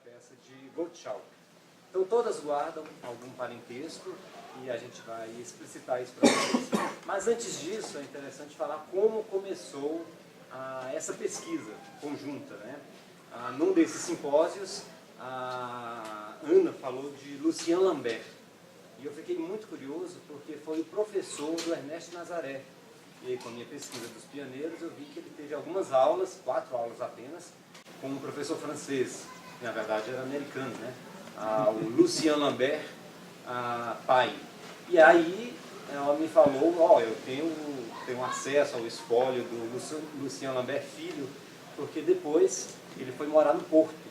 peça de Gottschalk. Então todas guardam algum parentesco e a gente vai explicitar isso para vocês. Mas antes disso é interessante falar como começou essa pesquisa conjunta, né? Num desses simpósios, a Ana falou de Lucien Lambert. E eu fiquei muito curioso porque foi o professor do Ernesto Nazaré. E aí, com a minha pesquisa dos pioneiros, eu vi que ele teve algumas aulas, 4 aulas apenas, com um professor francês, que na verdade era americano, né? O Lucien Lambert pai. E aí ela me falou, eu tenho acesso ao espólio do Lucien Lambert filho, porque depois ele foi morar no Porto.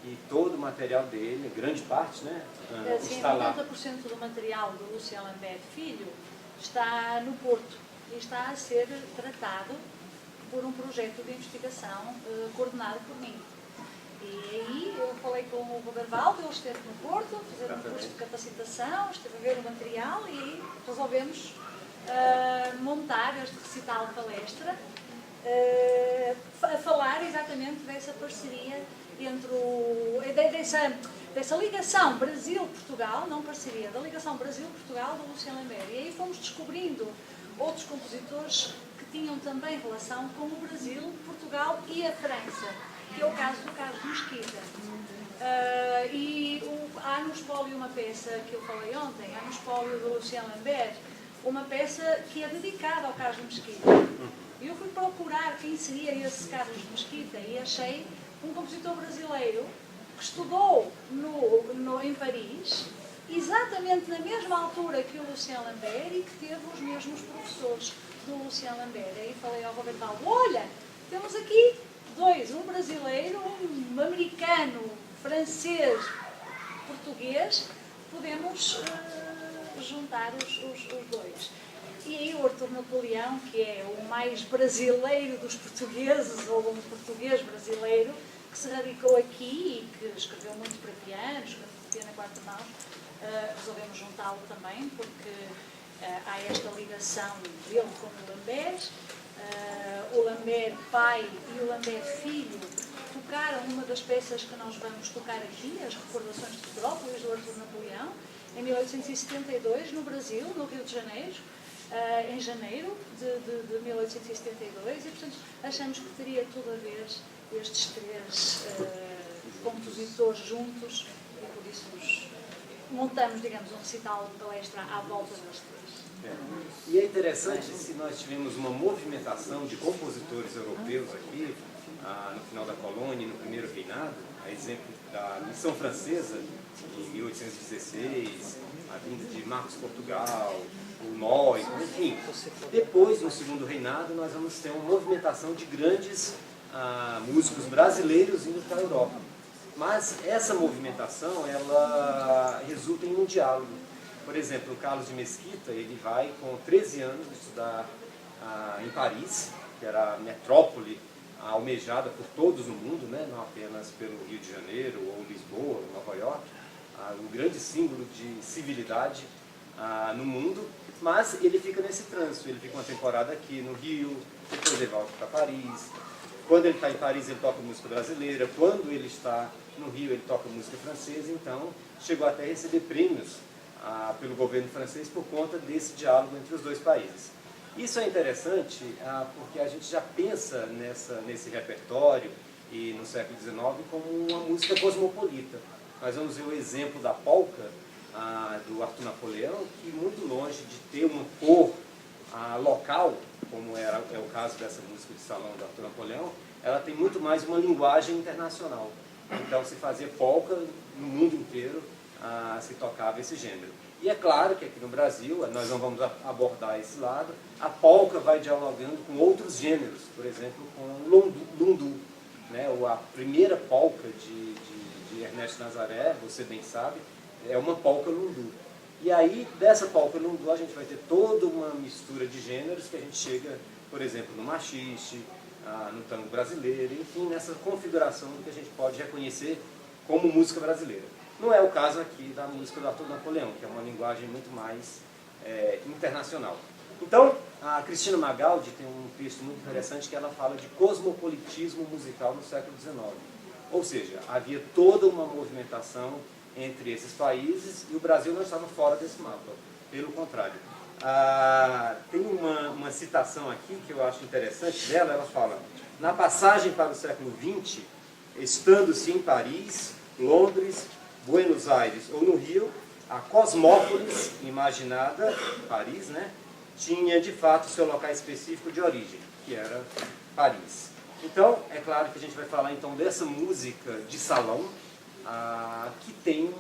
E todo o material dele, grande parte, né, está lá. 90% do material do Lucien Lambert filho está no Porto e está a ser tratado por um projeto de investigação coordenado por mim. E aí eu falei com o Robervaldo, ele esteve no Porto, fazer um curso de capacitação, esteve a ver o material e aí resolvemos montar este recital palestra a falar exatamente dessa parceria entre dessa ligação Brasil-Portugal, não parceria, da ligação Brasil-Portugal do Lucien Lambert. E aí fomos descobrindo outros compositores que tinham também relação com o Brasil, Portugal e a França, que é o caso do Carlos Mesquita. Há no espólio uma peça que eu falei ontem, há no espólio do Lucien Lambert, uma peça que é dedicada ao Carlos Mesquita. E eu fui procurar quem seria esse Carlos Mesquita e achei um compositor brasileiro que estudou em Paris, exatamente na mesma altura que o Lucien Lambert e que teve os mesmos professores do Lucien Lambert. Aí falei ao Robervaldo, olha, temos aqui dois, um brasileiro, um americano, francês, português, podemos juntar os dois. E aí o Artur Napoleão, que é o mais brasileiro dos portugueses, ou um português brasileiro, que se radicou aqui e que escreveu muito para piano, escreveu piano a 4 mãos, resolvemos juntá-lo também, porque há esta ligação dele com o Lambert. O Lambert pai e o Lambert filho tocaram uma das peças que nós vamos tocar aqui, as Recordações de Petrópolis, do Artur Napoleão, em 1872, no Brasil, no Rio de Janeiro, em janeiro de 1872, e portanto achamos que teria tudo a ver estes 3 compositores juntos, e por isso montamos, digamos, um recital de palestra à volta das 3. E é interessante se nós tivemos uma movimentação de compositores europeus aqui, no final da colônia, no primeiro reinado, a exemplo da missão francesa, em 1816, a vinda de Marcos Portugal, o Noy, enfim. Depois, no segundo reinado, nós vamos ter uma movimentação de grandes músicos brasileiros indo para a Europa. Mas essa movimentação, ela resulta em um diálogo. Por exemplo, o Carlos de Mesquita, ele vai com 13 anos estudar em Paris, que era a metrópole almejada por todos no mundo, né? Não apenas pelo Rio de Janeiro ou Lisboa, Nova York, um grande símbolo de civilidade no mundo, mas ele fica nesse trânsito, ele fica uma temporada aqui no Rio, depois ele volta para Paris. Quando ele está em Paris, ele toca música brasileira, quando ele está no Rio, ele toca música francesa, então chegou até a receber prêmios pelo governo francês por conta desse diálogo entre os dois países. Isso é interessante porque a gente já pensa nesse repertório e no século XIX como uma música cosmopolita. Nós vamos ver o exemplo da polca do Artur Napoleão, que muito longe de ter uma cor local, como é o caso dessa música de salão do Artur Napoleão, ela tem muito mais uma linguagem internacional. Então se fazia polca no mundo inteiro, se tocava esse gênero. E é claro que aqui no Brasil, nós não vamos abordar esse lado, a polca vai dialogando com outros gêneros, por exemplo, com o lundu, né? A primeira polca de Ernesto Nazaré, você bem sabe, é uma polca lundu. E aí, dessa polca lundu, a gente vai ter toda uma mistura de gêneros que a gente chega, por exemplo, no machixe, no tango brasileiro, enfim, nessa configuração do que a gente pode reconhecer como música brasileira. Não é o caso aqui da música do Artur Napoleão, que é uma linguagem muito mais internacional. Então, a Cristina Magaldi tem um texto muito interessante que ela fala de cosmopolitismo musical no século XIX. Ou seja, havia toda uma movimentação entre esses países e o Brasil não estava fora desse mapa, pelo contrário. Tem uma citação aqui que eu acho interessante dela, ela fala: na passagem para o século XX, estando-se em Paris, Londres, Buenos Aires ou no Rio, a cosmópolis imaginada, Paris, né, tinha de fato seu local específico de origem, que era Paris. Então, é claro que a gente vai falar então dessa música de salão, que tem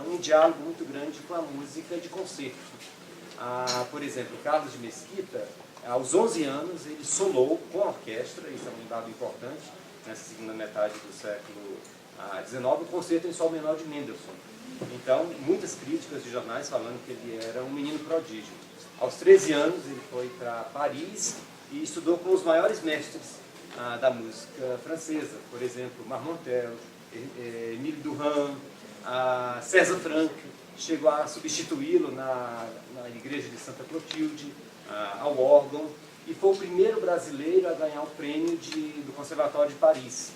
um diálogo muito grande com a música de concerto. Por exemplo, Carlos de Mesquita, aos 11 anos, ele solou com a orquestra, isso é um dado importante, nessa segunda metade do século XIX, o concerto em sol menor de Mendelssohn. Então, muitas críticas de jornais falando que ele era um menino prodígio. Aos 13 anos, ele foi para Paris e estudou com os maiores mestres da música francesa, por exemplo, Marmontel, Émile Durand, César Franck, chegou a substituí-lo na igreja de Santa Clotilde, ao órgão, e foi o primeiro brasileiro a ganhar o prêmio do Conservatório de Paris.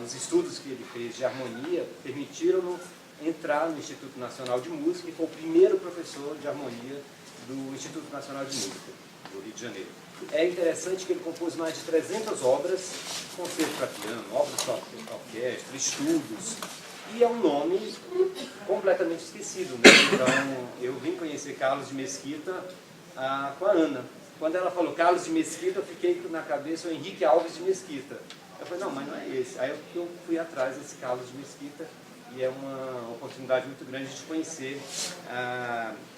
Os estudos que ele fez de harmonia permitiram-no entrar no Instituto Nacional de Música e foi o primeiro professor de harmonia do Instituto Nacional de Música, do Rio de Janeiro. É interessante que ele compôs mais de 300 obras, concerto para piano, obras para orquestra, estudos, e é um nome completamente esquecido, né? Então, eu vim conhecer Carlos de Mesquita com a Ana. Quando ela falou Carlos de Mesquita, eu fiquei na cabeça o Henrique Alves de Mesquita. Eu falei, não, mas não é esse. Aí eu fui atrás desse Carlos de Mesquita e é uma oportunidade muito grande de conhecer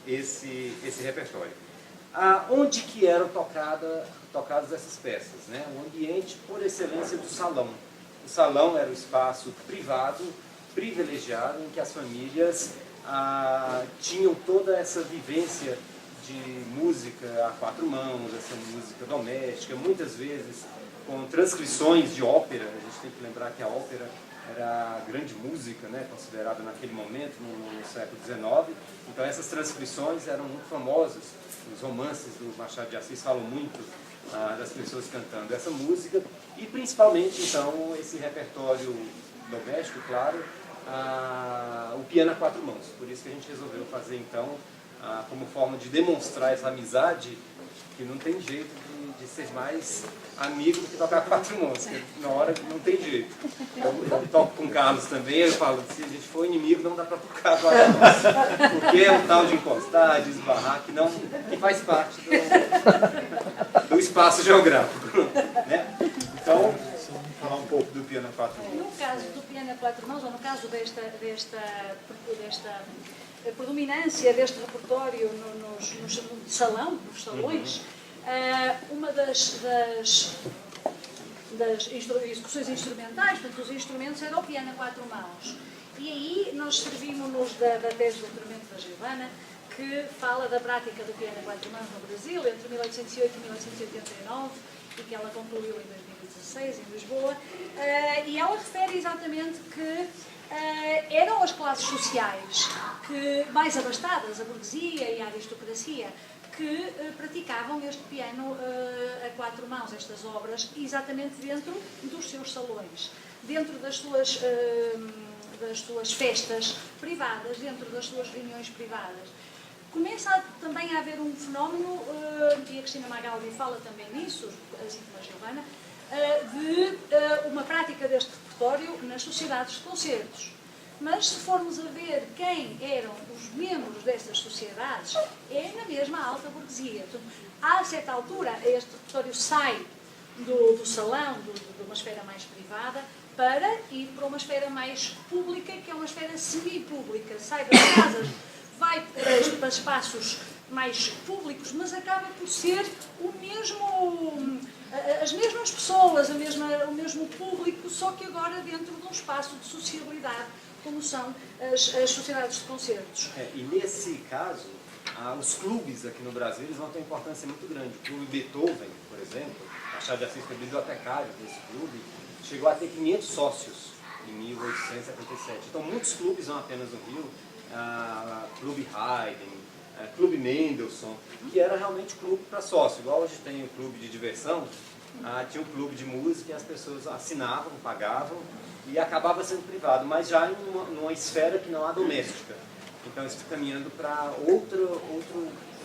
esse repertório. Onde que eram tocadas essas peças, né? O ambiente, por excelência, do salão. O salão era o espaço privado, privilegiado, em que as famílias tinham toda essa vivência de música a quatro mãos, essa música doméstica, muitas vezes com transcrições de ópera. A gente tem que lembrar que a ópera era a grande música, né, considerada naquele momento, no século XIX. Então essas transcrições eram muito famosas. Os romances do Machado de Assis falam muito das pessoas cantando essa música, e principalmente então esse repertório doméstico, claro, o piano a quatro mãos. Por isso que a gente resolveu fazer então, como forma de demonstrar essa amizade, que não tem jeito de ser mais amigo do que tocar a quatro mãos, que na hora não tem jeito. Eu toco com o Carlos também, eu falo, se a gente for inimigo não dá para tocar a quatro mãos, porque é um tal de encostar, de esbarrar, que faz parte do espaço geográfico, né? Então, vamos falar um pouco do piano a quatro mãos. No caso do piano a quatro mãos, ou no caso desta predominância deste repertório no salão, nos salões, uma das execuções instrumentais, portanto, os instrumentos era o piano a quatro mãos. E aí nós servimos-nos da tese de doutoramento da Giovana, que fala da prática do piano a quatro mãos no Brasil, entre 1808 e 1889, e que ela concluiu em 2016, em Lisboa, e ela refere exatamente que eram as classes sociais mais abastadas, a burguesia e a aristocracia, que praticavam este piano a quatro mãos, estas obras, exatamente dentro dos seus salões, dentro das suas festas privadas, dentro das suas reuniões privadas. Começa também a haver um fenómeno, e a Cristina Magaldi fala também nisso, assim como a Giovana, de uma prática deste repertório nas sociedades de concertos. Mas se formos a ver quem eram os membros destas sociedades, é na mesma alta burguesia. Portanto, a certa altura, este repertório sai do salão, de uma esfera mais privada, para ir para uma esfera mais pública, que é uma esfera semi-pública. Sai das casas, vai para espaços mais públicos, mas acaba por ser as mesmas pessoas, o mesmo público, só que agora dentro de um espaço de sociabilidade, como são as sociedades de concertos. E nesse caso, os clubes aqui no Brasil eles vão ter uma importância muito grande. O Clube Beethoven, por exemplo, Machado de Assis foi bibliotecário desse clube, chegou a ter 500 sócios em 1877. Então muitos clubes, não apenas no Rio, Clube Haydn, Clube Mendelssohn, que era realmente clube para sócio. Igual hoje tem o clube de diversão, tinha um clube de música e as pessoas assinavam, pagavam, e acabava sendo privado, mas já em numa esfera que não há doméstica. Então isso está caminhando para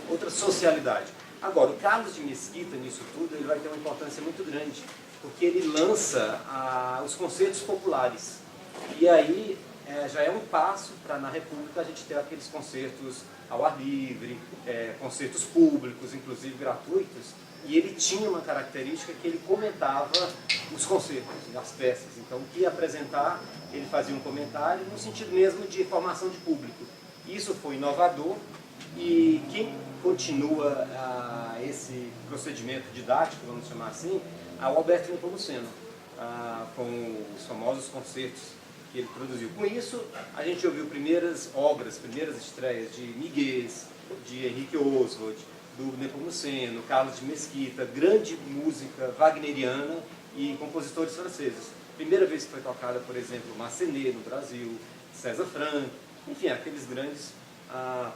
outra socialidade. Agora, o Carlos de Mesquita, nisso tudo, ele vai ter uma importância muito grande, porque ele lança os concertos populares. E aí já é um passo para, na República, a gente ter aqueles concertos ao ar livre, concertos públicos, inclusive gratuitos. E ele tinha uma característica que ele comentava os concertos, as peças. Então, o que ia apresentar, ele fazia um comentário no sentido mesmo de formação de público. Isso foi inovador e quem continua esse procedimento didático, vamos chamar assim, é o Alberto Nepomuceno, com os famosos concertos que ele produziu. Com isso, a gente ouviu primeiras obras, primeiras estreias de Miguel, de Henrique Oswald, do Nepomuceno, Carlos de Mesquita, grande música wagneriana e compositores franceses. Primeira vez que foi tocada, por exemplo, Massenet no Brasil, César Franck, enfim, aqueles grandes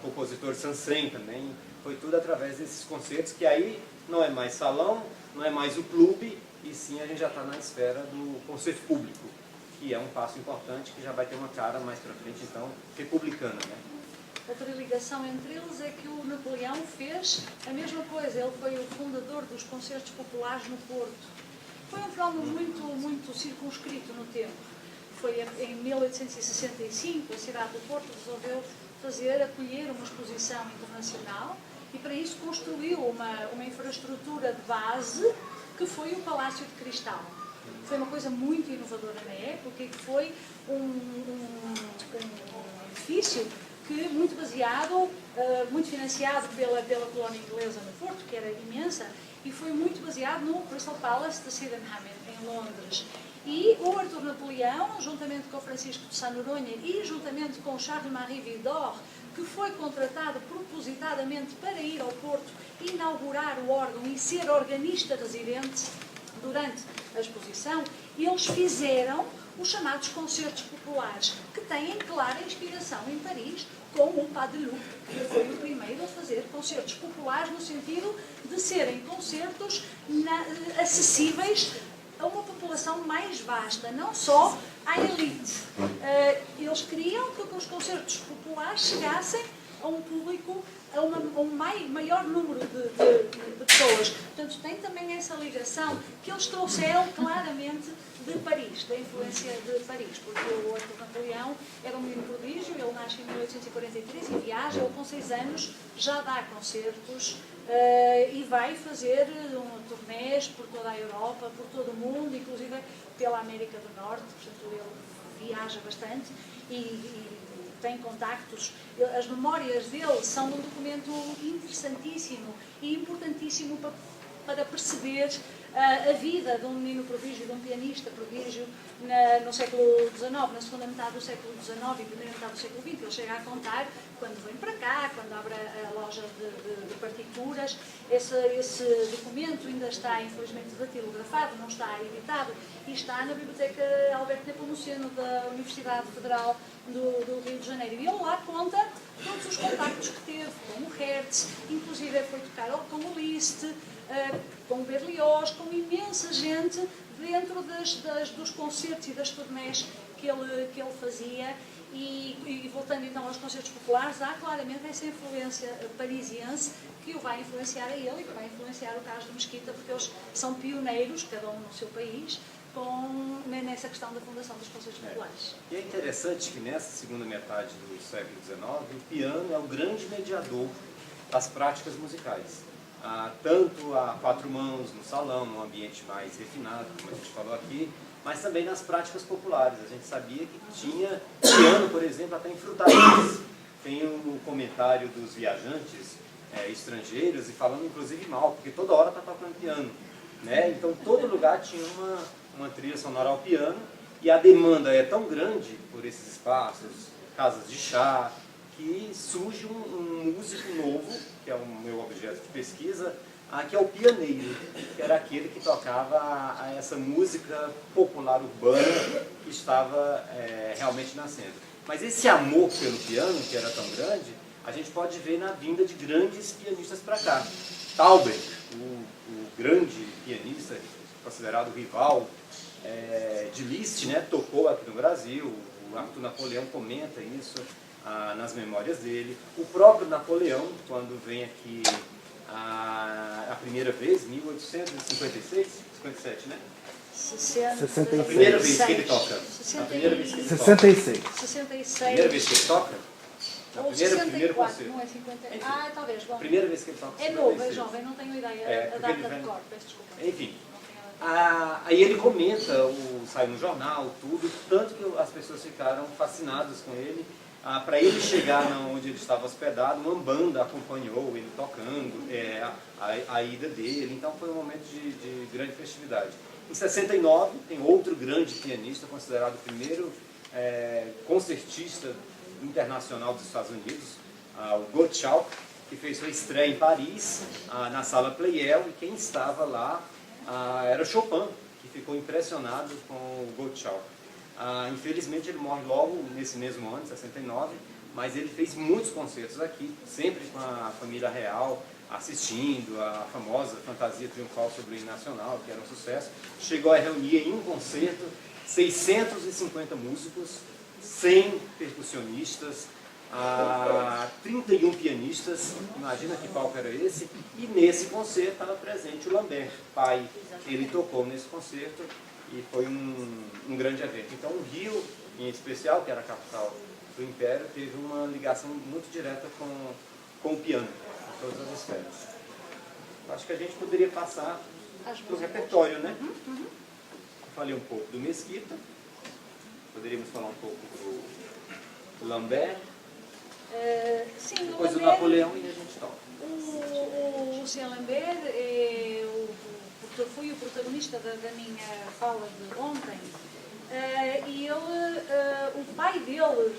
compositores, Sansen também, foi tudo através desses concertos, que aí não é mais salão, não é mais o clube, e sim a gente já está na esfera do concerto público, que é um passo importante, que já vai ter uma cara mais para frente, então, republicana, né? Outra ligação entre eles é que o Napoleão fez a mesma coisa. Ele foi o fundador dos concertos populares no Porto. Foi um fenómeno muito circunscrito no tempo. Foi em 1865, a cidade do Porto resolveu acolher uma exposição internacional e para isso construiu uma infraestrutura de base que foi o Palácio de Cristal. Foi uma coisa muito inovadora na época e que foi um edifício muito baseado, muito financiado pela colónia inglesa no Porto, que era imensa, e foi muito baseado no Crystal Palace de Sydenham, em Londres. E o Arthur Napoleão, juntamente com o Francisco de Sá Noronha e juntamente com Charles-Marie Widor, que foi contratado propositadamente para ir ao Porto inaugurar o órgão e ser organista residente durante a exposição, eles fizeram os chamados concertos populares, que têm clara inspiração em Paris, com o Pas de Loup, que foi o primeiro a fazer concertos populares no sentido de serem concertos acessíveis a uma população mais vasta, não só à elite. Eles queriam que os concertos populares chegassem a um público, a um maior número de pessoas. Portanto, tem também essa ligação que eles trouxeram claramente de Paris, da influência de Paris, porque o Arthur Napoleão era um menino prodígio, ele nasce em 1843 e viaja, ele com 6 anos já dá concertos e vai fazer turnês por toda a Europa, por todo o mundo, inclusive pela América do Norte, portanto ele viaja bastante e tem contactos. As memórias dele são um documento interessantíssimo e importantíssimo para perceber a vida de um menino prodígio, de um pianista prodígio no século XIX, na segunda metade do século XIX e primeira metade do século XX. Ele chega a contar, quando vem para cá, quando abre a loja de partituras, esse documento ainda está, infelizmente, datilografado, não está editado, e está na Biblioteca Alberto Nepomuceno da Universidade Federal do Rio de Janeiro. E ele lá conta todos os contactos que teve com o Hertz, inclusive foi tocar com o Liszt, com o Berlioz, com imensa gente dentro dos concertos e das turnés que ele fazia. E voltando então aos concertos populares, há claramente essa influência parisiense que o vai influenciar a ele e que vai influenciar o Carlos de Mesquita, porque eles são pioneiros, cada um no seu país, nessa questão da fundação dos concertos populares. E é interessante que nessa segunda metade do século XIX, o piano é o grande mediador das práticas musicais. Tanto a 4 mãos no salão, num ambiente mais refinado, como a gente falou aqui, mas também nas práticas populares. A gente sabia que tinha piano, por exemplo, até em frutarias. Tem um comentário dos viajantes estrangeiros e falando inclusive mal, porque toda hora está tocando piano, né? Então todo lugar tinha uma trilha sonora ao piano e a demanda é tão grande por esses espaços, casas de chá, que surge um músico novo, que é o meu objeto de pesquisa, que é o pianeiro, que era aquele que tocava essa música popular urbana que estava realmente nascendo. Mas esse amor pelo piano, que era tão grande, a gente pode ver na vinda de grandes pianistas para cá. Taubert, o grande pianista, considerado rival de Liszt, né, tocou aqui no Brasil. O Arthur Napoleão comenta isso nas memórias dele. O próprio Napoleão, quando vem aqui a primeira vez, 1856, 57, né? 66. A primeira vez que ele toca. A primeira vez que ele toca. 66. 66. Primeira vez que ele toca? Na Ou primeiro 64, concerto. não é 50. Enfim, talvez. Bom, Primeira vez que ele toca. é novo, é 56. jovem, não tenho ideia a porque data ele de vem- cor, peço desculpa. Enfim, Não tenho a data. aí ele comenta, saiu no jornal, tudo, tanto que as pessoas ficaram fascinadas com ele. Para ele chegar onde ele estava hospedado, uma banda acompanhou ele tocando, a ida dele, então foi um momento de grande festividade. Em 69, tem outro grande pianista, considerado o primeiro concertista internacional dos Estados Unidos, o Gottschalk, que fez sua estreia em Paris, na sala Pleyel, e quem estava lá era Chopin, que ficou impressionado com o Gottschalk. Infelizmente ele morre logo nesse mesmo ano, 69, mas ele fez muitos concertos aqui, sempre com a família real, assistindo a famosa Fantasia Triunfal sobre o Hino Nacional, que era um sucesso. Chegou a reunir em um concerto 650 músicos, 100 percussionistas, 31 pianistas, imagina que palco era esse, e nesse concerto estava presente o Lambert, pai. Ele tocou nesse concerto e foi um grande evento. Então o Rio, em especial, que era a capital do Império, teve uma ligação muito direta com o piano, em todas as esferas. Acho que a gente poderia passar para o repertório, né? Falei um pouco do Mesquita, poderíamos falar um pouco do Lambert, Sim, depois do Lambert, Napoleão e a gente toca. o Lucien Lambert foi o protagonista da minha fala de ontem, e ele, o pai dele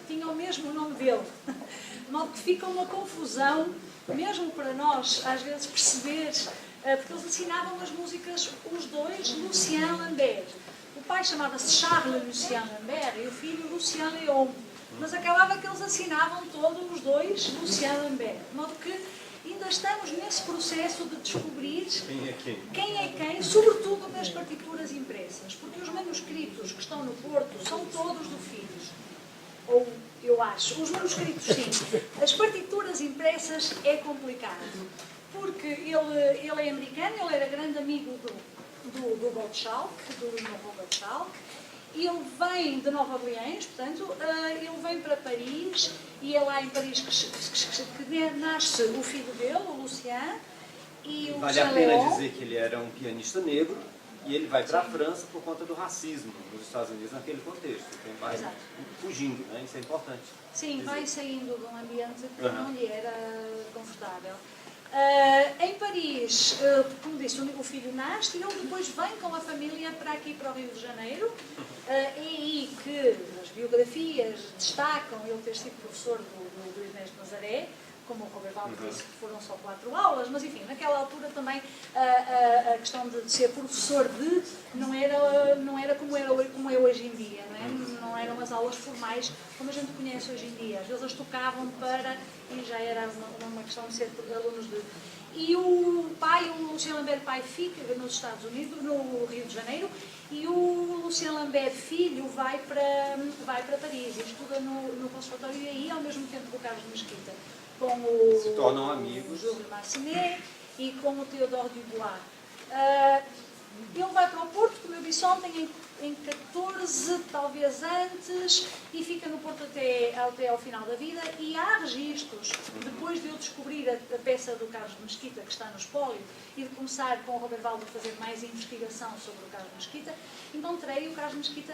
tinha o mesmo nome dele, de modo que fica uma confusão, mesmo para nós, às vezes, perceber, porque eles assinavam as músicas, os dois, Lucien Lambert. O pai chamava-se Charles Lucien Lambert e o filho Lucien Léon, mas acabava que eles assinavam todos os dois Lucien Lambert, de modo que ainda estamos nesse processo de descobrir quem é quem, sobretudo nas partituras impressas, porque os manuscritos que estão no Porto são todos do filho. Ou, eu acho, os manuscritos sim. As partituras impressas é complicado, porque ele é americano, ele era grande amigo do Gottschalk, do novo Gottschalk. Ele vem de Nova Orleans, portanto, ele vem para Paris, e é lá em Paris que nasce o filho dele, o Lucien, e o Vale a Lucien pena Léon. dizer que ele era um pianista negro e ele vai para a França por conta do racismo nos Estados Unidos naquele contexto. Então vai Exato. fugindo, né? Isso é importante. Sim, dizer. vai saindo de um ambiente que Uhum. não lhe era confortável. Em Paris, como disse, o filho nasce e ele depois vem com a família para aqui, para o Rio de Janeiro. É aí que as biografias destacam ele ter sido professor do Inês de Nazaré, como o Robert Valdo disse, que foram só 4 aulas, mas enfim, naquela altura também a questão de ser professor não era como é hoje em dia, não é? Não eram as aulas formais como a gente conhece hoje em dia. Às vezes eles tocavam e já era uma questão de ser alunos de... E o pai, o Lucien Lambert pai, fica nos Estados Unidos, no Rio de Janeiro, e o Lucien Lambert filho vai para Paris e estuda no conservatório, e aí ao mesmo tempo do Carlos Mesquita, com o Se tornam amigos. Júlio Massenet e com o Théodore Dubois. Ele vai para o Porto, como eu disse ontem, em 14, talvez antes, e fica no Porto até ao final da vida, e há registros, depois de eu descobrir a peça do Carlos Mesquita, que está no espólio, e de começar com o Robert Valdo a fazer mais investigação sobre o Carlos Mesquita, encontrei o Carlos Mesquita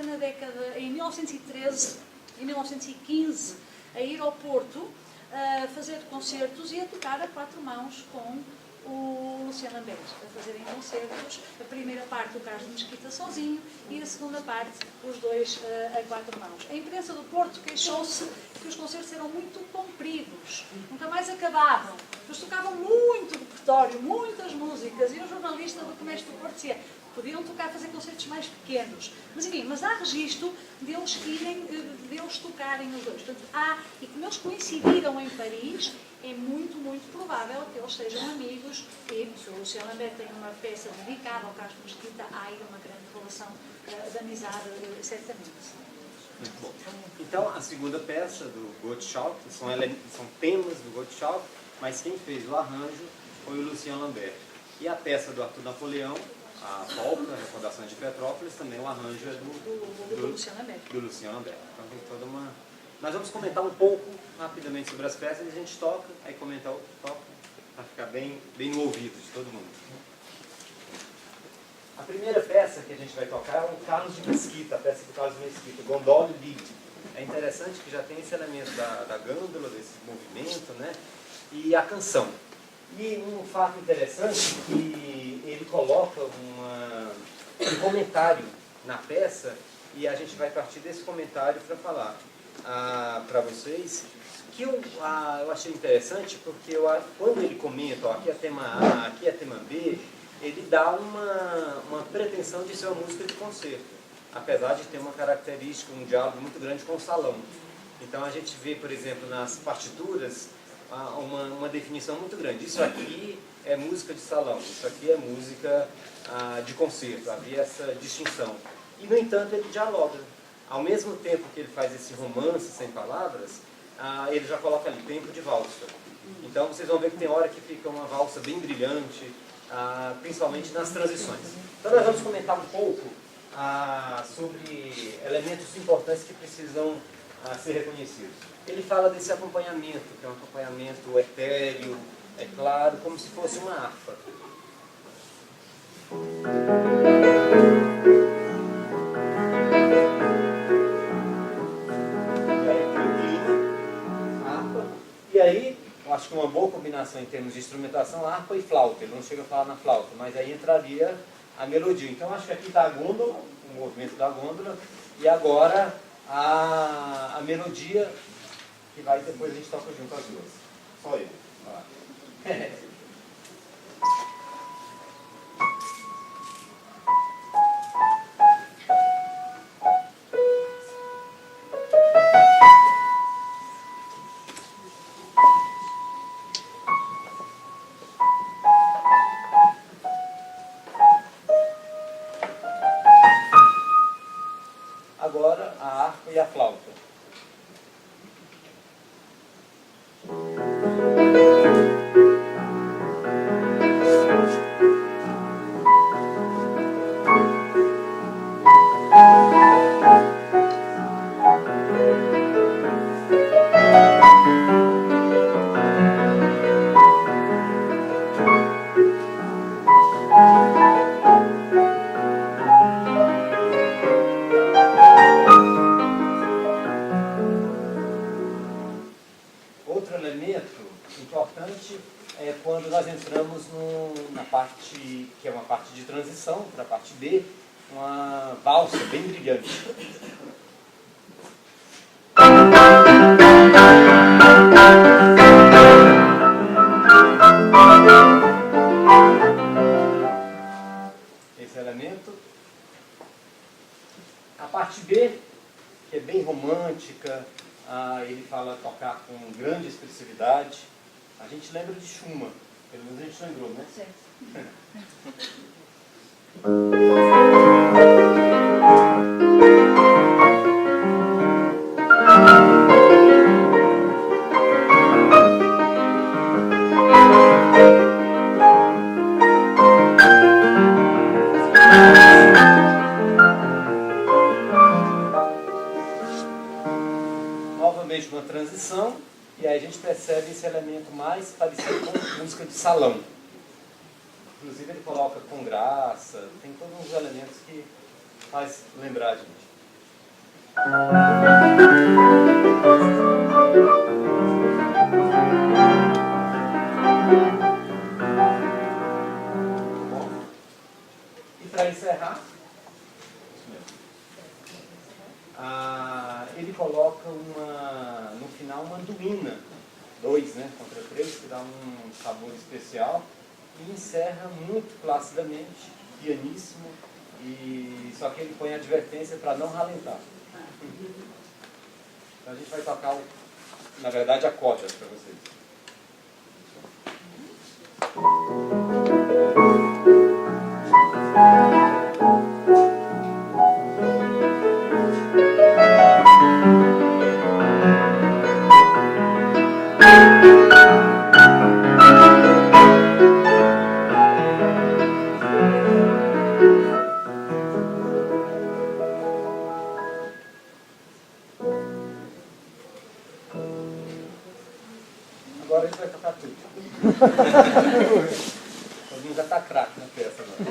em 1913, em 1915, a ir ao Porto, a fazer concertos e a tocar a 4 mãos com o Lucien Lambert, a fazerem concertos, a primeira parte do Carlos Mesquita sozinho e a segunda parte os dois a 4 mãos. A imprensa do Porto queixou-se que os concertos eram muito compridos, nunca mais acabavam. Eles tocavam muito repertório, muitas músicas, e o jornalista do Comércio do Porto dizia: Podiam tocar, fazer concertos mais pequenos. Mas enfim, mas há registro deles deles tocarem os dois. Portanto, e como eles coincidiram em Paris, é muito, muito provável que eles sejam amigos e se o Lucien Lambert tem uma peça dedicada ao Carlos Mesquita, há aí uma grande relação de amizade, certamente. Muito bom. Então, a segunda peça do Gottschalk, são temas do Gottschalk, mas quem fez o arranjo foi o Lucien Lambert. E a peça do Arthur Napoleão, a Polka, a Recordação de Petrópolis, também o arranjo é do Lucien Lambert. Então tem toda uma... Nós vamos comentar um pouco rapidamente sobre as peças, a gente toca, aí comentar o que toca, para ficar bem no ouvido de todo mundo. A primeira peça que a gente vai tocar é o Carlos de Mesquita, a peça do Carlos de Mesquita, Gondola e Lied. É interessante que já tem esse elemento da gândola, desse movimento, né? E a canção. E um fato interessante que ele coloca um comentário na peça, e a gente vai partir desse comentário para falar para vocês, que eu achei interessante, porque quando ele comenta, ó, aqui é tema A, aqui é tema B, ele dá uma pretensão de ser uma música de concerto, apesar de ter uma característica, um diálogo muito grande com o salão. Então a gente vê, por exemplo, nas partituras, uma definição muito grande. Isso aqui é música de salão, isso aqui é música de concerto, havia essa distinção. E, no entanto, ele dialoga. Ao mesmo tempo que ele faz esse romance sem palavras, ele já coloca ali tempo de valsa. Então vocês vão ver que tem hora que fica uma valsa bem brilhante, principalmente nas transições. Então nós vamos comentar um pouco sobre elementos importantes que precisam ser reconhecidos. Ele fala desse acompanhamento, que é um acompanhamento etéreo, é claro, como se fosse uma harpa. E aí, eu acho que uma boa combinação em termos de instrumentação, harpa e flauta. Ele não chega a falar na flauta, mas aí entraria a melodia. Então, acho que aqui está a gôndola, o movimento da gôndola, e agora a melodia, que vai depois a gente toca junto as duas. Só eu. Agora a harpa e a flauta. Outro elemento importante é quando nós entramos na parte, que é uma parte de transição, para a parte B, uma valsa bem brilhante. Esse elemento. A parte B, que é bem romântica, ele fala tocar com grande expressividade. A gente lembra de Schumann, pelo menos a gente lembrou, né? Certo. Novamente uma transição, e aí a gente percebe esse elemento mais parecido com música de salão. Inclusive ele coloca com graça, tem todos os elementos que faz lembrar a gente. Bom, e para encerrar, ele coloca no final uma duína, 2, né, contra 3, que dá um sabor especial, e encerra muito placidamente pianíssimo, e só que ele põe advertência para não ralentar. Então a gente vai tocar, na verdade, acordes para vocês. Agora a gente vai tocar tudo. O Toninho já está craque na peça agora.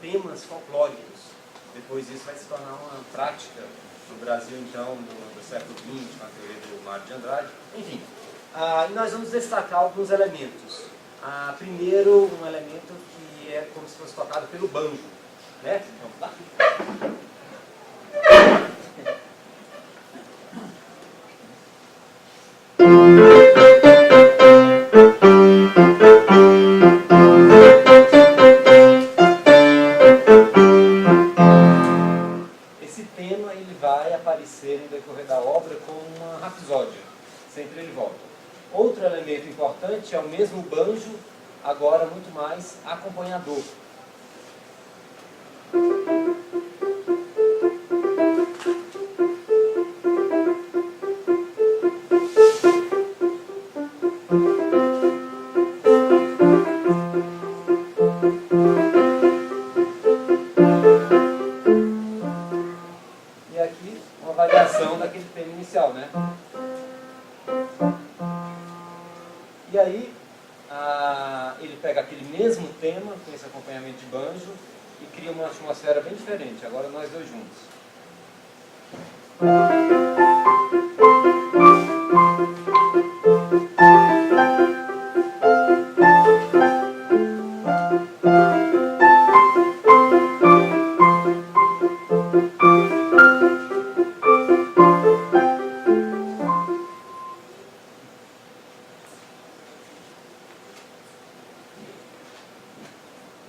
Temas folclóricos. Depois disso vai se tornar uma prática no Brasil, então, do século XX, com a teoria do Mário de Andrade. Enfim, e nós vamos destacar alguns elementos. Primeiro, um elemento que é como se fosse tocado pelo banjo, né? Vamos lá? esse tema ele vai aparecer no decorrer da obra como uma rapsódia, sempre ele volta. Outro elemento importante é o mesmo banjo, agora muito mais acompanhador. E aqui uma variação daquele tema inicial, né? E aí ele pega aquele mesmo tema, com esse acompanhamento de banjo, e cria uma atmosfera bem diferente. Agora nós dois juntos.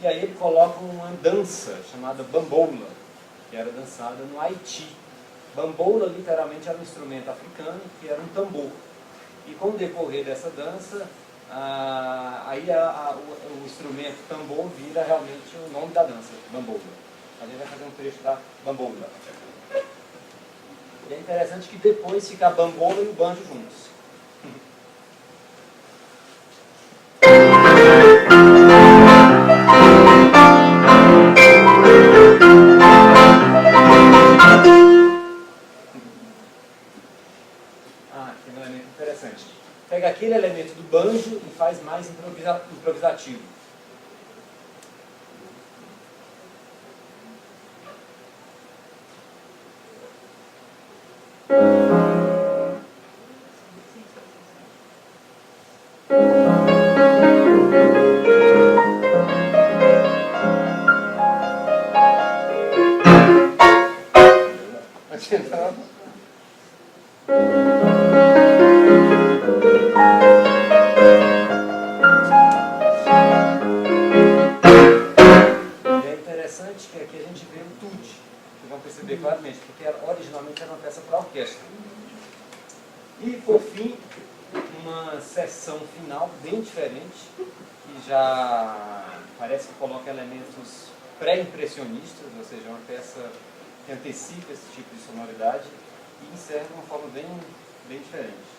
E aí ele coloca uma dança chamada bamboula, que era dançada no Haiti. Bamboula literalmente era um instrumento africano, que era um tambor. E com o decorrer dessa dança, o instrumento tambor vira realmente o nome da dança, bamboula. A gente vai fazer um trecho da bamboula. E é interessante que depois fica a bamboula e o banjo juntos. Tem um elemento interessante. Pega aquele elemento do banjo e faz mais improvisativo. Que aqui a gente vê o tutti, vocês vão perceber claramente, porque originalmente era uma peça para orquestra. E, por fim, uma sessão final bem diferente, que já parece que coloca elementos pré-impressionistas, ou seja, uma peça que antecipa esse tipo de sonoridade e encerra de uma forma bem diferente.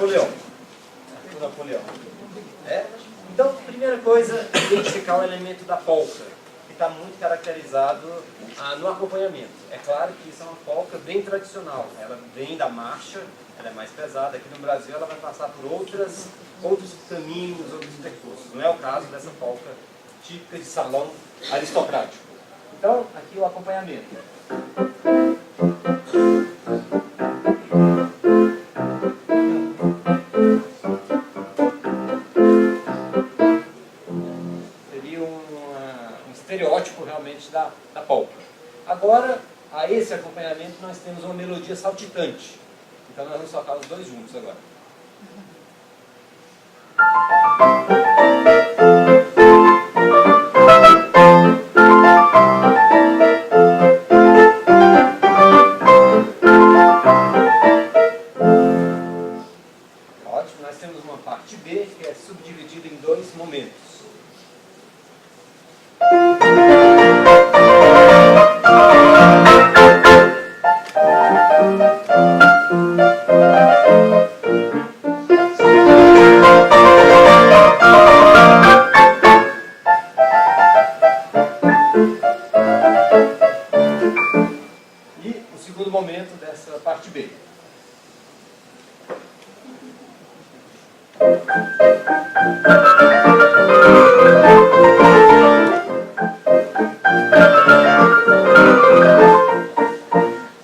Napoleão. Arthur Napoleão. Então, primeira coisa, identificar o elemento da polca, que está muito caracterizado no acompanhamento. É claro que isso é uma polca bem tradicional. Ela vem da marcha, ela é mais pesada. Aqui no Brasil ela vai passar por outros caminhos, outros percursos. Não é o caso dessa polca típica de salão aristocrático. Então, aqui o acompanhamento. Seria um estereótipo realmente da polca. Agora, a esse acompanhamento nós temos uma melodia saltitante. Então nós vamos tocar os dois juntos agora. Ótimo, nós temos uma parte B que é subdividida em dois momentos. Momento dessa parte B.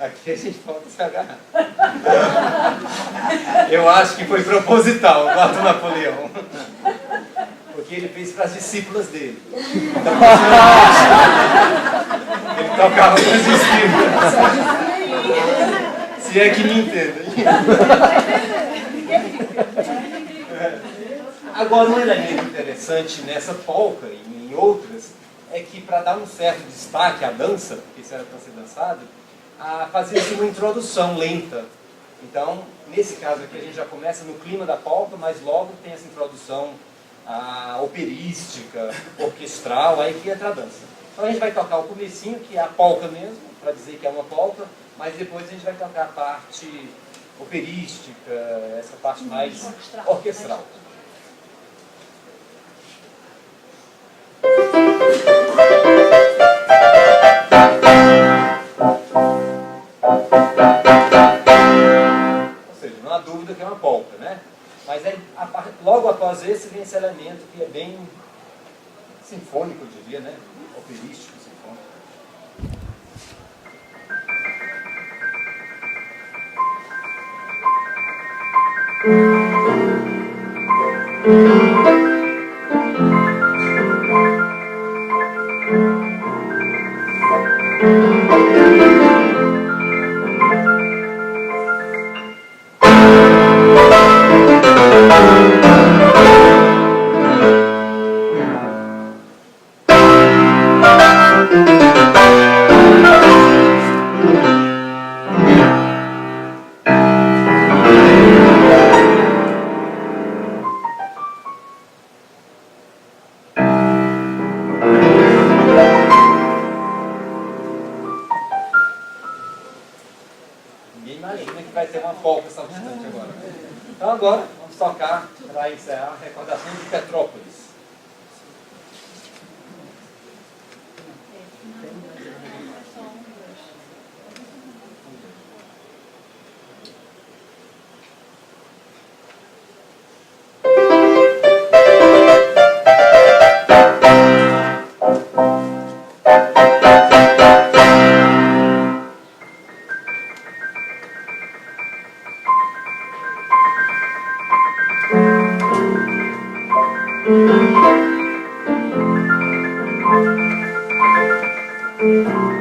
Aqui a gente volta a se agarrar. Eu acho que foi proposital, o Arthur Napoleão. Porque ele fez para as discípulas dele. Então, ele tocava para as discípulas. Se é que me entendem. Agora, um elemento interessante nessa polca e em outras é que, para dar um certo destaque à dança, porque isso era para ser dançado, fazia-se uma introdução lenta. Então, nesse caso aqui, a gente já começa no clima da polca, mas logo tem essa introdução operística, orquestral, aí que entra a dança. Então, a gente vai tocar o comecinho, que é a polca mesmo, para dizer que é uma polca, mas depois a gente vai tocar a parte operística, essa parte mais orquestral. Ou seja, não há dúvida que é uma polca, né? Mas logo após esse vem esse elemento que é bem sinfônico, eu diria, né? Operístico, sinfônico. Imagina que vai ter uma polca saltitante agora. Então agora vamos tocar para encerrar a recordação de Petrópolis. Thank you.